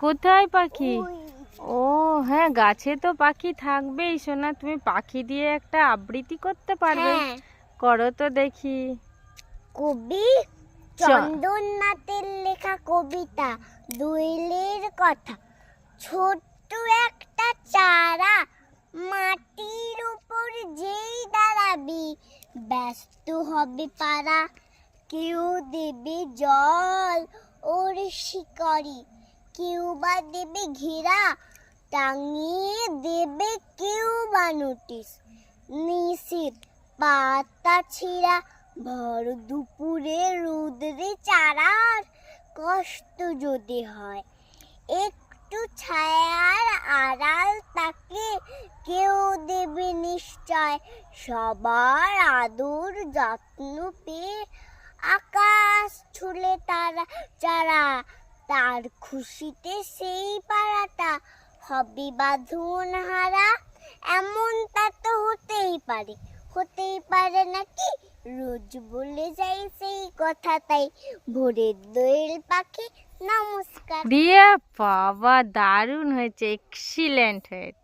কোথায় পাখি? ও হ্যাঁ, গাছে তো পাখি থাকবেই সোনা। তুমি পাখি দিয়ে একটা আবৃত্তি করতে পারবে? করো তো দেখি। কবি চন্দননাথের লেখা কবিতা দোয়েলের কথা। ছোট্ট একটা চারা মাটির উপর যেই দাঁড়াবি, ব্যস্ত হবে পারা। কেউ দেবে জল ওর শিকড়ে, কেউ বা দেবে ঘেরা, টাঙিয়ে দেবে কেউ বা নোটিশ। নিষেধ পাতা ছিঁড়া, ভর দুপুরে রোদরে চারার কষ্ট যদি হয়, একটু ছায়ার আড়াল তাকে কেউ দেবে নিশ্চয়। সবার আদর যত্ন পেয়ে আকাশ ছুলে তারা চারা, তার খুশিতে সেই পাড়াটা হবে বাঁধন হারা। এমনটা তো হতেই পারে নাকি? রোজ বলে যাই সেই কথা, তাই ভোরের দোয়েল পাখি নমস্কার। রিয়া বাবা, দারুণ হয়েছে, এক্সিলেন্ট হয়েছে।